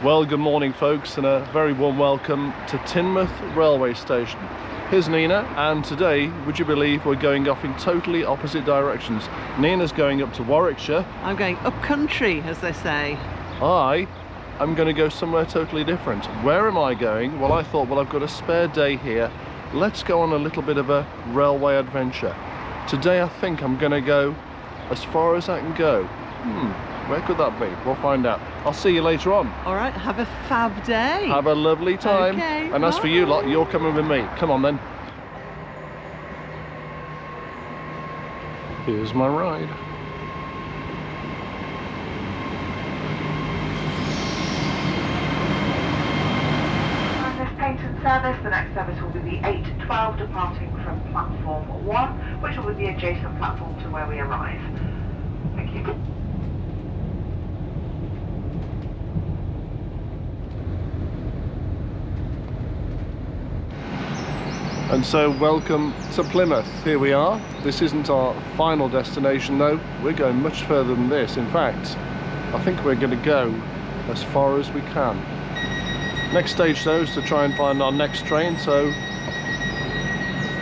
Well, good morning folks, and a very warm welcome to Plymouth railway station. Here's Nina, and today, would you believe, we're going off in totally opposite directions. Nina's going up to Warwickshire. I'm going up country, as they say. I'm going to go somewhere totally different. Where am I going? Well, I thought, well, I've got a spare day here. Let's go on a little bit of a railway adventure. Today I think I'm going to go as far as I can go. Where could that be? We'll find out. I'll see you later on. All right, have a fab day. Have a lovely time. Okay, and as for you lot, you're coming with me. Come on then. Here's my ride. On this patent service, the next service will be the 8:12 departing from platform 1, which will be the adjacent platform to where we arrive. Thank you. And so welcome to Plymouth. Here we are. This isn't our final destination though. We're going much further than this. In fact, I think we're going to go as far as we can. Next stage though is to try and find our next train, so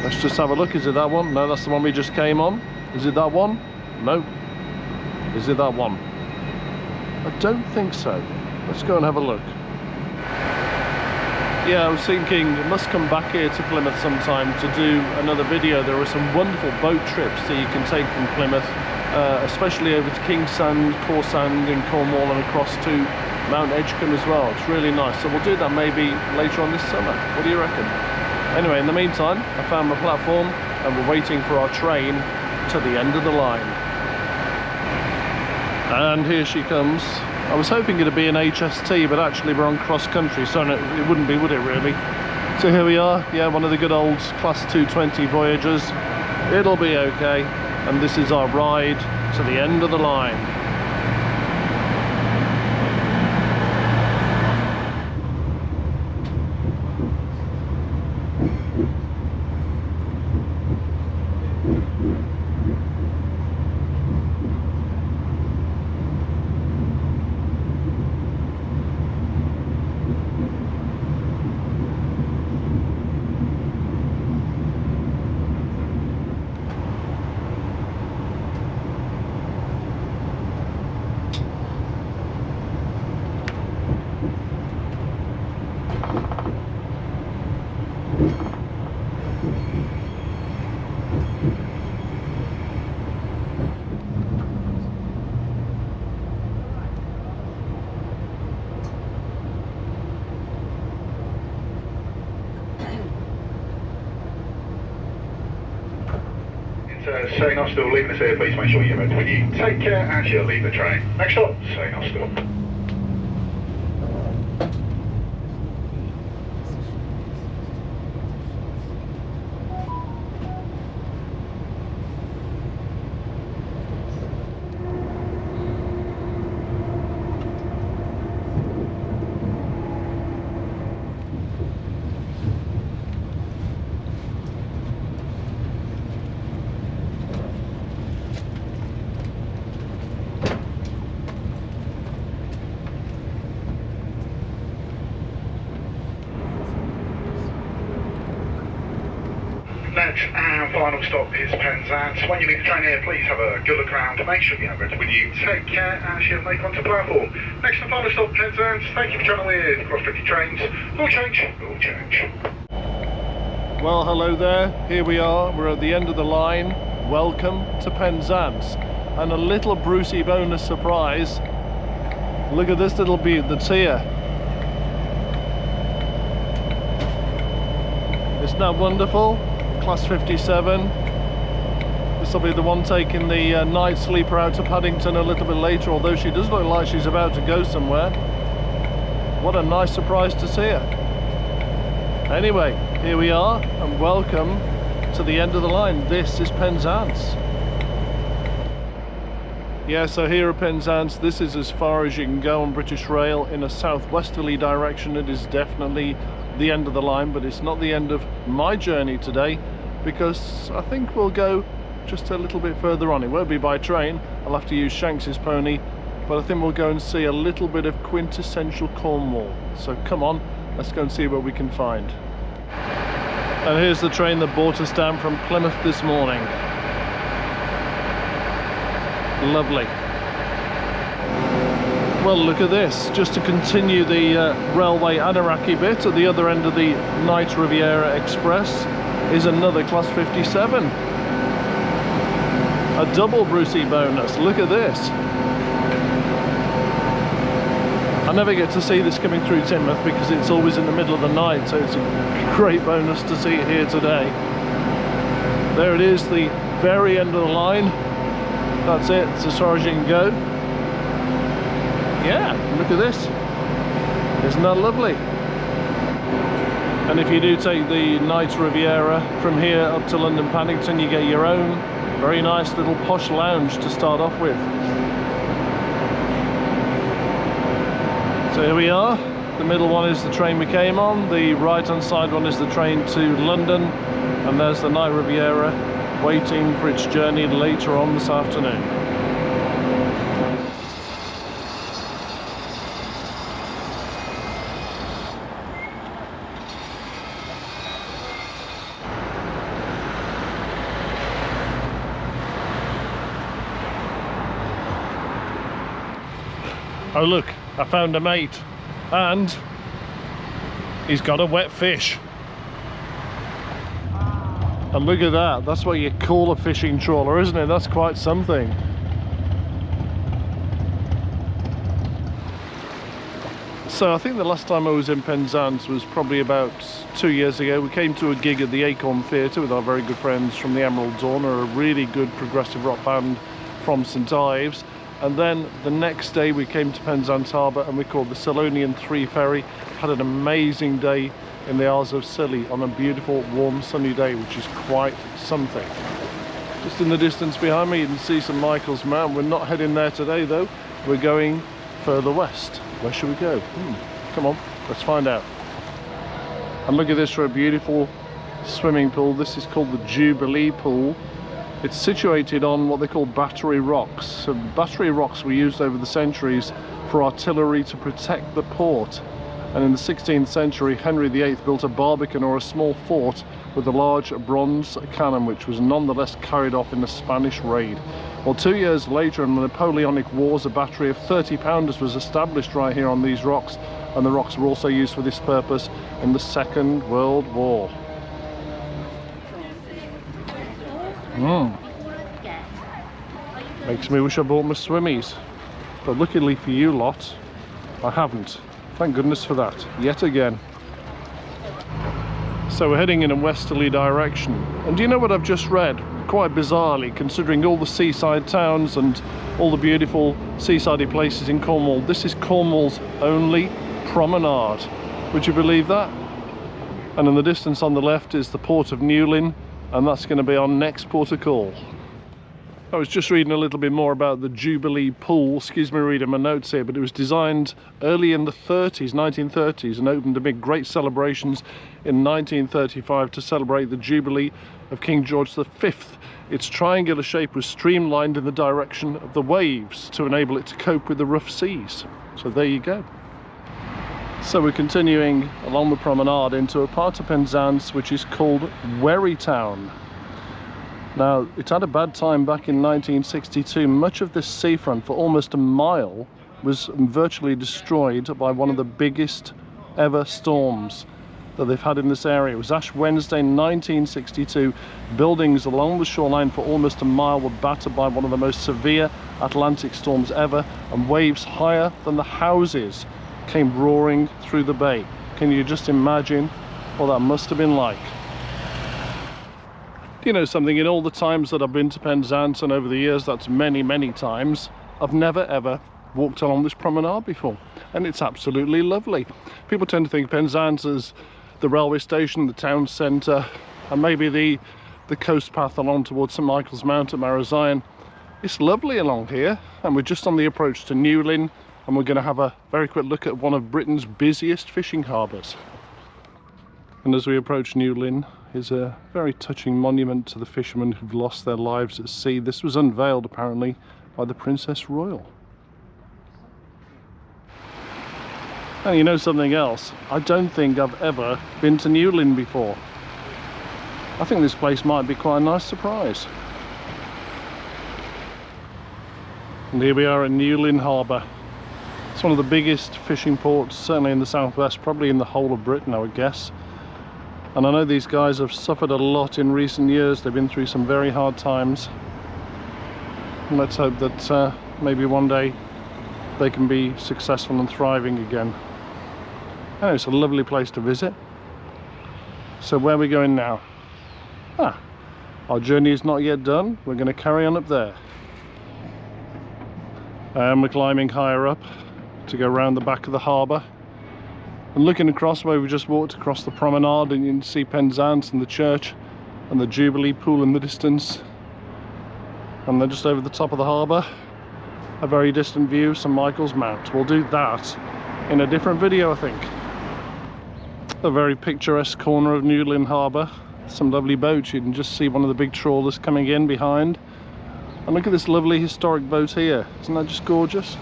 let's just have a look. Is it that one? No, that's the one we just came on. Is it that one? No. Is it that one? I don't think so. Let's go and have a look. Yeah, I was thinking I must come back here to Plymouth sometime to do another video. There are some wonderful boat trips that you can take from Plymouth, especially over to Kingsand, Corsand in Cornwall and across to Mount Edgecombe as well. It's really nice. So we'll do that maybe later on this summer. What do you reckon? Anyway, in the meantime, I found my platform and we're waiting for our train to the end of the line. And here she comes. I was hoping it'd be an HST, but actually we're on cross country, so no, it wouldn't be, would it really? So here we are, yeah, one of the good old Class 220 Voyagers. It'll be okay, and this is our ride to the end of the line. Say not still, leaving us here, please make sure you're ready when you take care as you leave the train. Next stop, say not still. Next and final stop is Penzance. When you leave the train here, please have a good look around and make sure you have ready with you. Take care as you make onto the platform. Next and final stop, Penzance. Thank you for travelling with cross-country trains. All change, all change. Well, hello there. Here we are. We're at the end of the line. Welcome to Penzance. And a little Brucey bonus surprise. Look at this little beaut that's here. Isn't that wonderful? Class 57. This will be the one taking the night sleeper out to Paddington a little bit later, although she does look like she's about to go somewhere. What a nice surprise to see her. Anyway, here we are, and welcome to the end of the line. This is Penzance. Yeah, so here at Penzance, this is as far as you can go on British Rail in a southwesterly direction. It is definitely the end of the line, but it's not the end of my journey today, because I think we'll go just a little bit further on. It won't be by train. I'll have to use Shanks's pony but I think we'll go and see a little bit of quintessential Cornwall. So come on, let's go and see what we can find. And here's the train that brought us down from Plymouth this morning. Lovely. Well, look at this. Just to continue the railway Anaraki bit, at the other end of the Night Riviera Express is another Class 57. A double Brucey bonus. Look at this. I never get to see this coming through Plymouth because it's always in the middle of the night, so it's a great bonus to see it here today. There it is, the very end of the line. That's it, it's as far as you can go. Yeah, look at this. Isn't that lovely? And if you do take the Night Riviera from here up to London Paddington, you get your own very nice little posh lounge to start off with. So here we are. The middle one is the train we came on, the right hand side one is the train to London, and there's the Night Riviera waiting for its journey later on this afternoon. Oh look, I found a mate, and he's got a wet fish. And look at that, that's what you call a fishing trawler, isn't it? That's quite something. So I think the last time I was in Penzance was probably about 2 years ago. We came to a gig at the Acorn Theatre with our very good friends from the Emerald Dawn, a really good progressive rock band from St Ives. And then the next day we came to Penzance Harbour and we called the Selonian 3 ferry. Had an amazing day in the Isles of Scilly on a beautiful warm sunny day, which is quite something. Just in the distance behind me you can see St Michael's Mount. We're not heading there today though, we're going further west. Where should we go? Come on, let's find out. And look at this for a beautiful swimming pool. This is called the Jubilee Pool. It's situated on what they call battery rocks. So battery rocks were used over the centuries for artillery to protect the port. And in the 16th century, Henry VIII built a barbican, or a small fort, with a large bronze cannon, which was nonetheless carried off in the Spanish raid. Well, 2 years later, in the Napoleonic Wars, a battery of 30-pounders was established right here on these rocks, and the rocks were also used for this purpose in the Second World War. Makes me wish I bought my swimmies, but luckily for you lot, I haven't. Thank goodness for that, yet again. So we're heading in a westerly direction, and do you know what I've just read? Quite bizarrely, considering all the seaside towns and all the beautiful seasidey places in Cornwall, this is Cornwall's only promenade. Would you believe that? And in the distance on the left is the port of Newlyn, and that's going to be our next port of call. I was just reading a little bit more about the Jubilee Pool, excuse me reading my notes here, but it was designed early in the 1930s, and opened amid great celebrations in 1935 to celebrate the Jubilee of King George V. Its triangular shape was streamlined in the direction of the waves to enable it to cope with the rough seas. So there you go. So we're continuing along the promenade into a part of Penzance which is called Wherrytown. Now, it had a bad time back in 1962. Much of this seafront for almost a mile was virtually destroyed by one of the biggest ever storms that they've had in this area. It was Ash Wednesday 1962. Buildings along the shoreline for almost a mile were battered by one of the most severe Atlantic storms ever, and waves higher than the houses came roaring through the bay. Can you just imagine what that must have been like? Do you know something? In all the times that I've been to Penzance, and over the years, that's many times, I've never ever walked along this promenade before, and it's absolutely lovely. People tend to think Penzance is the railway station, the town centre, and maybe the coast path along towards St Michael's Mount at Marazion. It's lovely along here, and we're just on the approach to Newlyn, and we're going to have a very quick look at one of Britain's busiest fishing harbours. And as we approach Newlyn is a very touching monument to the fishermen who've lost their lives at sea. This was unveiled apparently by the Princess Royal. And you know something else? I don't think I've ever been to Newlyn before. I think this place might be quite a nice surprise. And here we are at Newlyn Harbour. It's one of the biggest fishing ports, certainly in the southwest, probably in the whole of Britain, I would guess. And I know these guys have suffered a lot in recent years. They've been through some very hard times. And let's hope that maybe one day they can be successful and thriving again. Oh, it's a lovely place to visit. So where are we going now? Our journey is not yet done. We're going to carry on up there. And we're climbing higher up to go around the back of the harbour. And looking across where we just walked across the promenade, and you can see Penzance and the church and the Jubilee pool in the distance. And then just over the top of the harbour, a very distant view of St Michael's Mount. We'll do that in a different video, I think. A very picturesque corner of Newlyn Harbour. Some lovely boats. You can just see one of the big trawlers coming in behind. And look at this lovely historic boat here. Isn't that just gorgeous?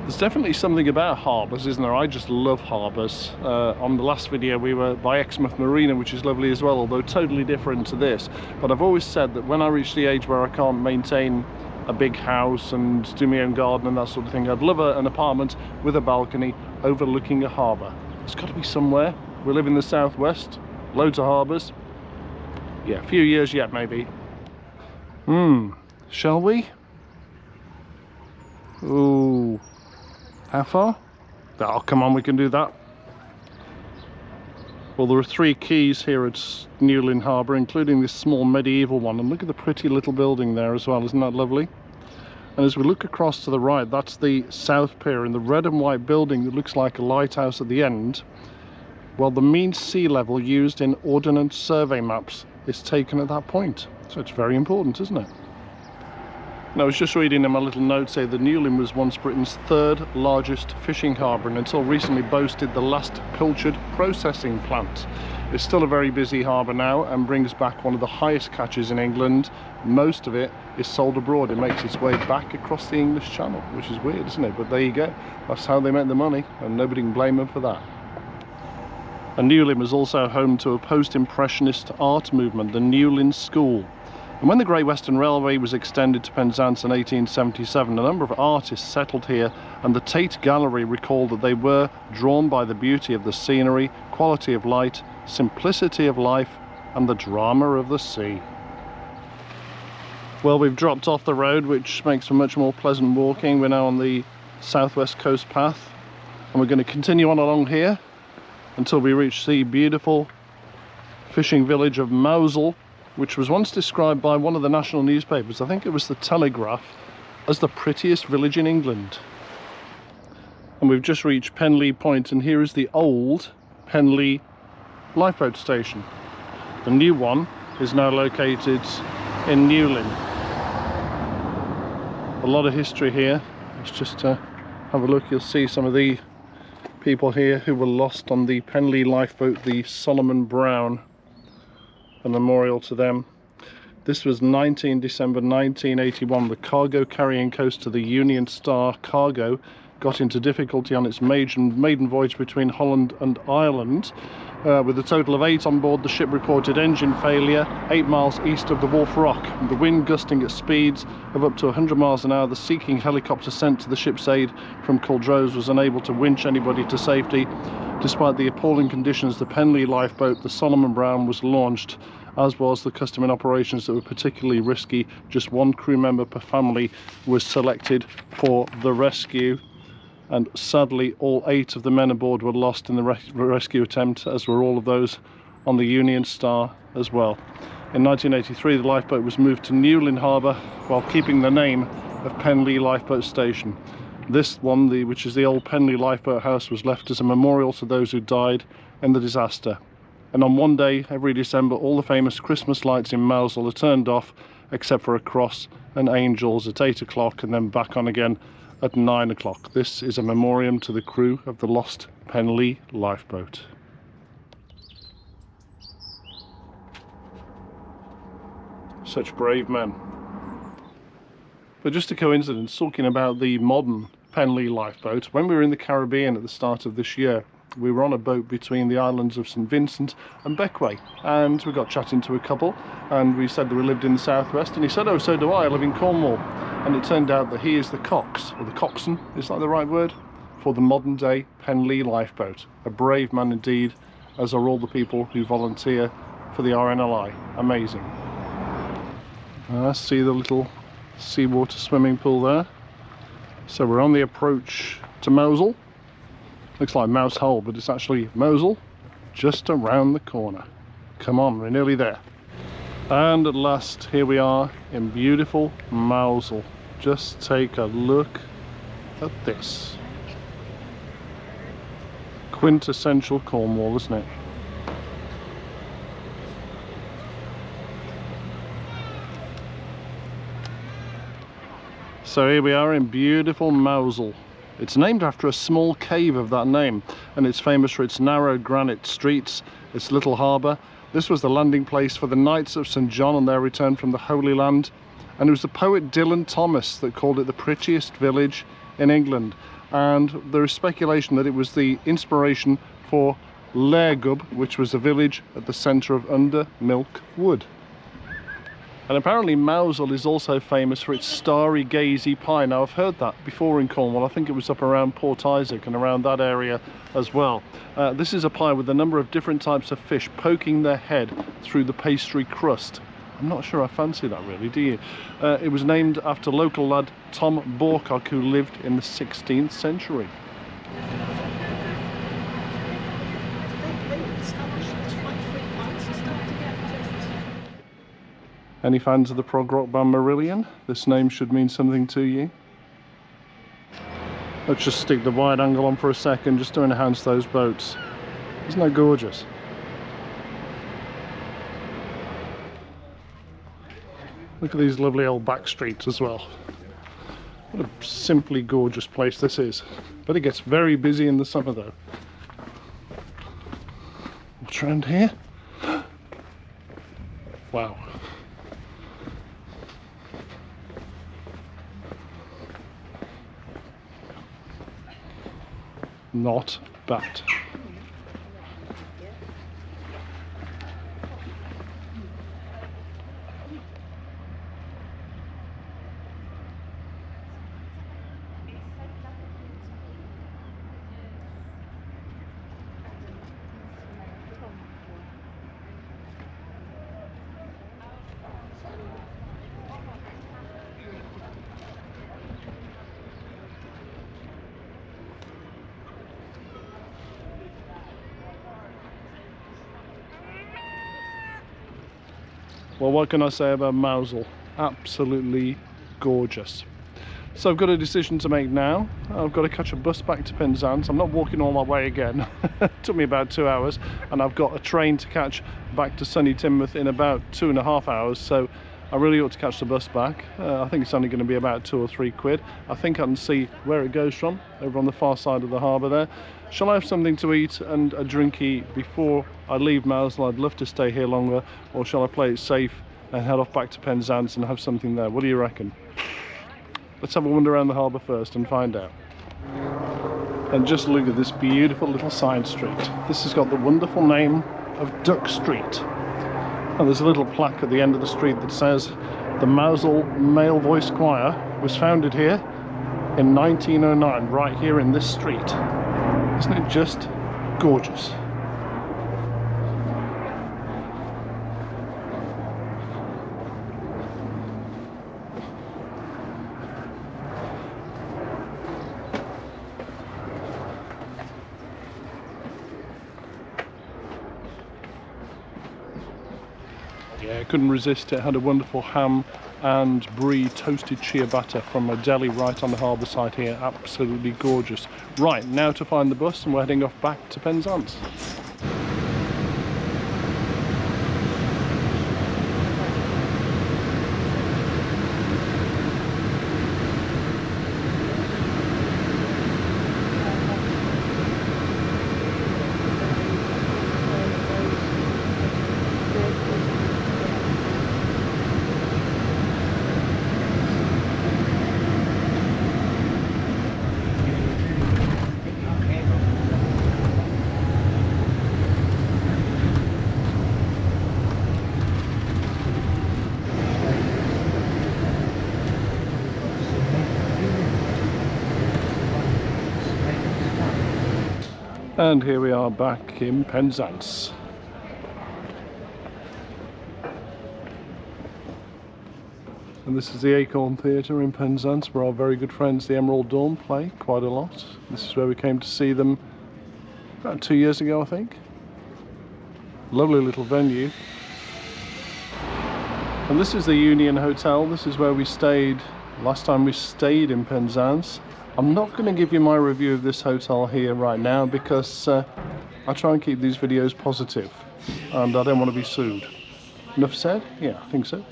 There's definitely something about harbours, isn't there? I just love harbours. On the last video we were by Exmouth Marina, which is lovely as well, although totally different to this. But I've always said that when I reach the age where I can't maintain a big house and do my own garden and that sort of thing, I'd love an apartment with a balcony overlooking a harbour. It's got to be somewhere. We live in the southwest, loads of harbours. Yeah, a few years yet maybe. Shall we? Ooh. How far? Oh, come on, we can do that. Well, there are 3 quays here at Newlyn Harbour, including this small medieval one. And look at the pretty little building there as well. Isn't that lovely? And as we look across to the right, that's the South Pier, and the red and white building that looks like a lighthouse at the end. Well, the mean sea level used in Ordnance Survey maps is taken at that point. So it's very important, isn't it? And I was just reading in my little notes here that Newlyn was once Britain's 3rd largest fishing harbour, and until recently boasted the last cultured processing plant. It's still a very busy harbour now and brings back one of the highest catches in England. Most of it is sold abroad. It makes its way back across the English Channel, which is weird, isn't it? But there you go. That's how they make the money, and nobody can blame them for that. And Newlyn was also home to a post-impressionist art movement, the Newlyn School. And when the Great Western Railway was extended to Penzance in 1877, a number of artists settled here, and the Tate Gallery recalled that they were drawn by the beauty of the scenery, quality of light, simplicity of life, and the drama of the sea. Well, we've dropped off the road, which makes for much more pleasant walking. We're now on the southwest coast path, and we're going to continue on along here until we reach the beautiful fishing village of Mousehole, which was once described by one of the national newspapers, I think it was the Telegraph, as the prettiest village in England. And we've just reached Penlee Point, and here is the old Penlee lifeboat station. The new one is now located in Newlyn. A lot of history here. Let's just have a look. You'll see some of the people here who were lost on the Penlee lifeboat, the Solomon Brown. A memorial to them. This was 19 December 1981. The cargo carrying coaster, the Union Star Cargo, got into difficulty on its maiden voyage between Holland and Ireland. With a total of 8 on board, the ship reported engine failure 8 miles east of the Wolf Rock. The wind gusting at speeds of up to 100 miles an hour, the seeking helicopter sent to the ship's aid from Culdrose was unable to winch anybody to safety. Despite the appalling conditions, the Penlee lifeboat, the Solomon Brown, was launched, as was the custom in operations that were particularly risky. Just 1 crew member per family was selected for the rescue. And sadly, all 8 of the men aboard were lost in the rescue attempt, as were all of those on the Union Star as well. In 1983, the lifeboat was moved to Newlyn Harbour while keeping the name of Penlee Lifeboat Station. This one, which is the old Penlee Lifeboat House, was left as a memorial to those who died in the disaster. And on one day every December, all the famous Christmas lights in Mousehole are turned off, except for a cross and angels at 8 o'clock, and then back on again at 9 o'clock. This is a memoriam to the crew of the lost Penlee lifeboat. Such brave men. But just a coincidence, talking about the modern Penlee lifeboat, when we were in the Caribbean at the start of this year, we were on a boat between the islands of St Vincent and Beckway, and we got chatting to a couple, and we said that we lived in the southwest, and he said, oh, so do I live in Cornwall. And it turned out that he is the cox, or the coxswain, is that the right word, for the modern day Penlee lifeboat. A brave man indeed, as are all the people who volunteer for the RNLI. Amazing. I see the little seawater swimming pool there. So we're on the approach to Mousehole. Looks like Mousehole, but it's actually Mousehole, just around the corner. Come on, we're nearly there. And at last, here we are in beautiful Mousehole. Just take a look at this. Quintessential Cornwall, isn't it? So here we are in beautiful Mousehole. It's named after a small cave of that name, and it's famous for its narrow granite streets, its little harbour. This was the landing place for the Knights of St John on their return from the Holy Land, and it was the poet Dylan Thomas that called it the prettiest village in England. And there is speculation that it was the inspiration for Lergub, which was a village at the centre of Under Milk Wood. And apparently Mousehole is also famous for its starry gazy pie. Now I've heard that before in Cornwall. I think it was up around Port Isaac and around that area as well. This is a pie with a number of different types of fish poking their head through the pastry crust. I'm not sure I fancy that really, do you? It was named after local lad Tom Borcock, who lived in the 16th century. Any fans of the prog rock band Marillion? This name should mean something to you. Let's just stick the wide angle on for a second just to enhance those boats. Isn't that gorgeous? Look at these lovely old back streets as well. What a simply gorgeous place this is. But it gets very busy in the summer though. What's around here? Wow. Not bad. Well, what can I say about Mousehole? Absolutely gorgeous. So I've got a decision to make now. I've got to catch a bus back to Penzance. I'm not walking all my way again. It took me about 2 hours, and I've got a train to catch back to sunny Plymouth in about 2.5 hours. So I really ought to catch the bus back. I think it's only going to be about £2 or £3. I think I can see where it goes from, over on the far side of the harbour there. Shall I have something to eat and a drinky before I leave Mousehole? I'd love to stay here longer, or shall I play it safe and head off back to Penzance and have something there? What do you reckon? Let's have a wander around the harbour first and find out. And just look at this beautiful little side street. This has got the wonderful name of Duck Street. And there's a little plaque at the end of the street that says the Mousehole Male Voice Choir was founded here in 1909, right here in this street. Isn't it just gorgeous? Yeah, couldn't resist. It had a wonderful ham and brie toasted ciabatta from a deli right on the harbour side here. Absolutely gorgeous. Right, now to find the bus, and we're heading off back to Penzance. And here we are back in Penzance. And this is the Acorn Theatre in Penzance, where our very good friends the Emerald Dawn play quite a lot. This is where we came to see them about 2 years ago, I think. Lovely little venue. And this is the Union Hotel. This is where we stayed last time we stayed in Penzance. I'm not going to give you my review of this hotel here right now because I try and keep these videos positive and I don't want to be sued. Enough said? Yeah, I think so.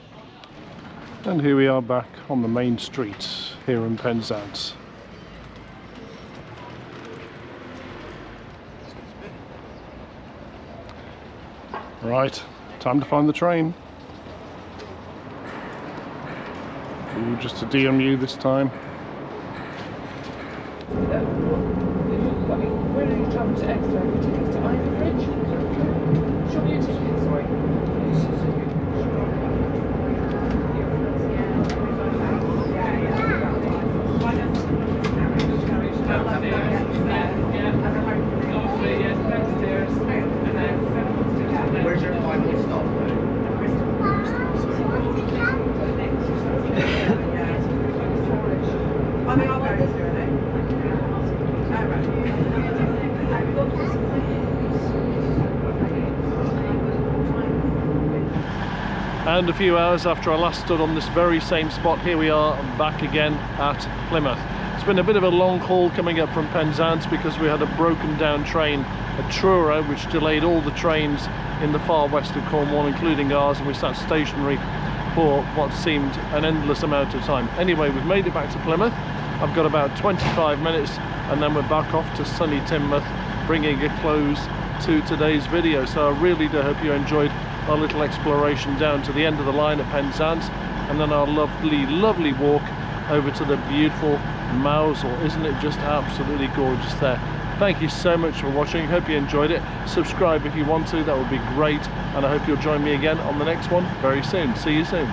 And here we are back on the main street here in Penzance. Right, time to find the train. Ooh, just a DMU this time. Where are you travelling to Exeter? Have you tickets to Ivy Bridge? Show me your ticket, sorry. Where's your final stop? I mean, I'll go this way. And a few hours after I last stood on this very same spot, here we are back again at Plymouth. It's been a bit of a long haul coming up from Penzance because we had a broken down train at Truro which delayed all the trains in the far west of Cornwall, including ours, and we sat stationary for what seemed an endless amount of time. Anyway, we've made it back to Plymouth. I've got about 25 minutes and then we're back off to sunny Teignmouth, bringing a close to today's video. So I really do hope you enjoyed our little exploration down to the end of the line at Penzance, and then our lovely walk over to the beautiful Mousehole. Isn't it just absolutely gorgeous there? Thank you so much for watching. Hope you enjoyed it. Subscribe if you want to, that would be great, and I hope you'll join me again on the next one very soon. See you soon.